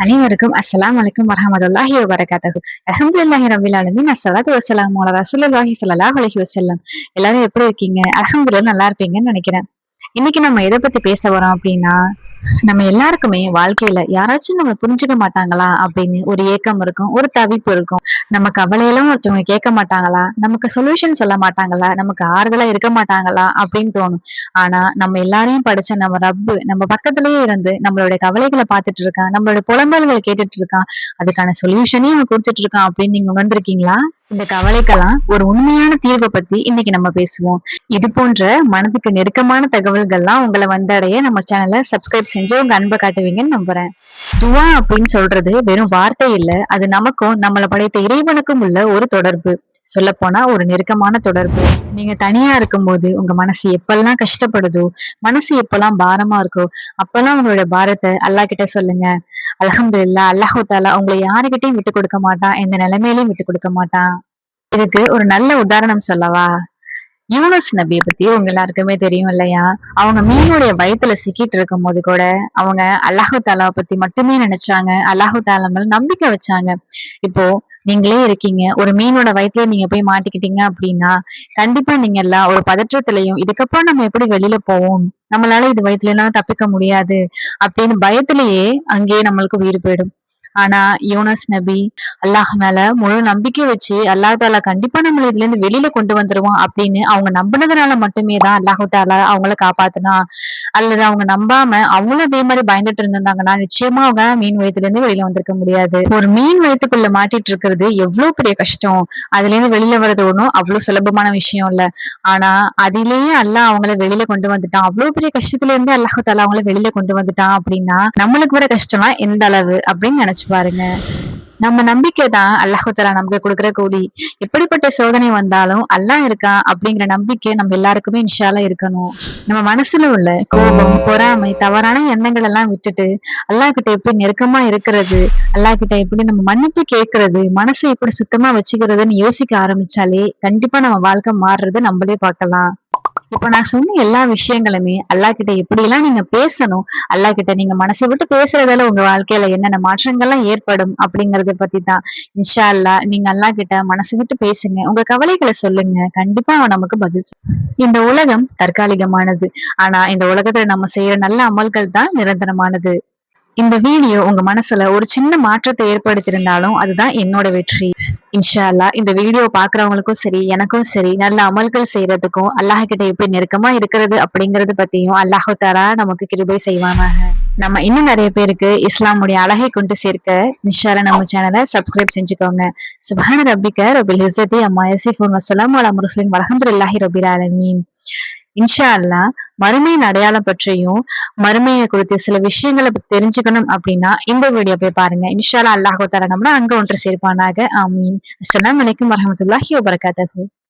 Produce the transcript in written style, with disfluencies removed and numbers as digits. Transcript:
அனைவருக்கும் அஸ்ஸலாமு அலைக்கும் வரஹ்மத்துல்லாஹி வபரகாத்துஹு. அல்ஹம்துலில்லாஹி ரப்பில் ஆலமீன். அஸ்ஸலாத்து வஸ்ஸலாமு அலா ரசூலில்லாஹி ஸல்லல்லாஹு அலைஹி வஸல்லம். எல்லாரும் எப்படி இருக்கீங்க? அல்ஹம்துலில்லாஹ் நல்லா இருப்பீங்கன்னு நினைக்கிறேன். இன்னைக்கு நம்ம எதை பத்தி பேச வரோம் அப்படின்னா, நம்ம எல்லாருக்குமே வாழ்க்கையில யாராச்சும் நம்ம புரிஞ்சுக்க மாட்டாங்களா அப்படின்னு ஒரு ஏக்கம் இருக்கும், ஒரு தவிப்பு இருக்கும். நம்ம கவலையெல்லாம் ஒருத்தவங்க கேட்க மாட்டாங்களா, நமக்கு சொல்யூஷன் சொல்ல மாட்டாங்களா, நமக்கு ஆறுதலா இருக்க மாட்டாங்களா அப்படின்னு தோணும். ஆனா நம்ம எல்லாரையும் படிச்ச நம்ம ரப்பு நம்ம பக்கத்திலேயே இருந்து நம்மளுடைய கவலைகளை பார்த்துட்டு இருக்கான், நம்மளுடைய புலம்பல்களை கேட்டுட்டு இருக்கான், அதுக்கான சொல்யூஷனையும் அவன் கொடுத்துட்டு இருக்கான் அப்படின்னு நீங்க உணர்ந்திருக்கீங்களா? இந்த கவலைக்கெல்லாம் ஒரு உண்மையான தீர்வை பத்தி இன்னைக்கு நம்ம பேசுவோம். இது போன்ற மனதுக்கு நெருக்கமான தகவல்கள்லாம் உங்களை வந்தடைய நம்ம சேனலை சப்ஸ்கிரைப் செஞ்சு உங்க அன்பை காட்டுவீங்கன்னு நம்புறேன். துவா அப்படின்னு சொல்றது வெறும் வார்த்தை இல்ல, அது நமக்கும் நம்மளை படைத்த இறைவனுக்கும் உள்ள ஒரு தொடர்பு. சொல்ல போனா ஒரு நெருக்கமான தொடர்பு. நீங்க தனியா இருக்கும்போது உங்க மனசு எப்பெல்லாம் கஷ்டப்படுதோ, மனசு எப்பெல்லாம் பாரமா இருக்கோ, அப்பெல்லாம் உங்களோட பாரத்தை அல்லாஹ் கிட்ட சொல்லுங்க. அல்ஹம்துலில்லாஹ், அல்லாஹு தாலா உங்களை யாருகிட்டயும் விட்டு கொடுக்க மாட்டான், எந்த நிலைமையிலயும் விட்டு கொடுக்க மாட்டான். இதுக்கு ஒரு நல்ல உதாரணம் சொல்லவா? யூனுஸ் நபியை பத்தி உங்க எல்லாருக்குமே தெரியும் இல்லையா? அவங்க மீனுடைய வயித்துல சிக்கிட்டு இருக்கும் போது கூட அவங்க அல்லாஹு தாலாவை பத்தி மட்டுமே நினைச்சாங்க, அல்லாஹு தாலா மேல நம்பிக்கை வச்சாங்க. இப்போ நீங்களே இருக்கீங்க, ஒரு மீனோட வயித்துல நீங்க போய் மாட்டிக்கிட்டீங்க அப்படின்னா கண்டிப்பா நீங்க எல்லாம் ஒரு பதற்றத்திலையும், இதுக்கப்புறம் நம்ம எப்படி வெளியில போவோம், நம்மளால இது வயித்துல எல்லாம் தப்பிக்க முடியாது அப்படின்னு பயத்திலேயே அங்கேயே நம்மளுக்கு உயிர் போயிடும். ஆனா யூனஸ் நபி அல்லாஹ் மேல முழு நம்பிக்கை வச்சு அல்லாஹ் தாலா கண்டிப்பா நம்மள இதுல இருந்து வெளியில கொண்டு வந்துருவான் அப்படின்னு அவங்க நம்பினதுனால மட்டுமே தான் அல்லாஹு தாலா அவங்கள காப்பாத்துனா. அல்லது அவங்க நம்பாம அவங்களும் அதே மாதிரி பயந்துட்டு இருந்தாங்கன்னா நிச்சயமா அவங்க மீன் வயித்துல இருந்து வெளியில வந்திருக்க முடியாது. ஒரு மீன் வயிற்றுக்குள்ள மாட்டிட்டு இருக்கிறது எவ்வளவு பெரிய கஷ்டம். அதுல இருந்து வெளியில வர்றது ஒண்ணும் அவ்வளவு சுலபமான விஷயம் இல்ல. ஆனா அதிலேயே அல்லாஹ் அவங்கள வெளியில கொண்டு வந்துட்டான். அவ்வளவு பெரிய கஷ்டத்துல இருந்து அல்லாஹு தாலா அவங்கள வெளியில கொண்டு வந்துட்டான் அப்படின்னா நம்மளுக்கு வர கஷ்டம்லாம் எந்த அளவு அப்படின்னு நினைச்சு பாருங்க. நம்ம நம்பிக்கை தான் அல்லாஹு தஆலா நமக்கு கொடுக்கிற கூலி. எப்படிப்பட்ட சோதனை வந்தாலும் அல்லாஹ் இருக்கான் அப்படிங்கிற நம்பிக்கை நம்ம எல்லாருக்குமே இன்ஷா அல்லாஹ் இருக்கணும். நம்ம மனசுல உள்ள கோபம், பொறாமை, தவறான எண்ணங்கள் எல்லாம் விட்டுட்டு அல்லாஹ் கிட்ட எப்படி நெருக்கமா இருக்கிறது, அல்லாஹ் கிட்ட எப்படி நம்ம மன்னிப்பு கேட்கறது, மனசை எப்படி சுத்தமா வச்சுக்கிறதுன்னு யோசிக்க ஆரம்பிச்சாலே கண்டிப்பா நம்ம வாழ்க்கை மாறுறதை நம்மளே பார்க்கலாம். இப்ப நான் சொன்ன எல்லா விஷயங்களுமே அல்லாஹ் கிட்ட எப்படி எல்லாம் நீங்க பேசணும், அல்லாஹ் கிட்ட நீங்க மனசை விட்டு பேசுறதால உங்க வாழ்க்கையில என்னென்ன மாற்றங்கள்லாம் ஏற்படும் அப்படிங்கறத பத்தி தான். இன்ஷா அல்லாஹ் நீங்க அல்லாஹ் கிட்ட மனசு விட்டு பேசுங்க, உங்க கவலைகளை சொல்லுங்க, கண்டிப்பா அவன் நமக்கு பதில் இந்த உலகம் தற்காலிகமானது. ஆனா இந்த உலகத்துல நம்ம செய்யற நல்ல அமல்கள் தான் நிரந்தரமானது. இந்த வீடியோ உங்க மனசுல ஒரு சின்ன மாற்றத்தை ஏற்படுத்தியிருந்தாலும் அதுதான் என்னோட வெற்றி. இன்ஷா அல்லாஹ் இந்த வீடியோ பாக்குறவங்களுக்கும் சரி, எனக்கும் சரி, நல்ல அமல்கள் செய்யறதுக்கும் அல்லாஹ் கிட்ட எப்படி நெருக்கமா இருக்கிறது அப்படிங்கறது பத்தியும் அல்லாஹு தஆலா நமக்கு கிருபை செய்வானாக. நம்ம இன்னும் நிறைய பேருக்கு இஸ்லாமுடைய அழகை கொண்டு சேர்க்க இன்ஷா அல்லாஹ் நம்ம சேனலை சப்ஸ்கிரைப் செஞ்சுக்கோங்க. சுப்ஹான ரப்பிக ரப்பில் இஸ்ஸத்தி அம்மா யசிஃபூன் வஸ்ஸலாமு அலா முர்ஸலின் வல்ஹம்துலில்லாஹி ரப்பில் ஆலமீன். இன்ஷா அல்லாஹ் மறுமையின் அடையாளம் பற்றியும் மறுமையை குறித்து சில விஷயங்களை தெரிஞ்சுக்கணும் அப்படின்னா இந்த வீடியோ போய் பாருங்க. இன்ஷா அல்லாஹ் அல்லாஹு தஆலா நம்மள அங்க ஒன்று சேர்ப்பானாக. ஆமீன். அஸ்ஸலாமு அலைக்கும் வரஹ்மத்துல்லாஹி வபரகாத்துஹு.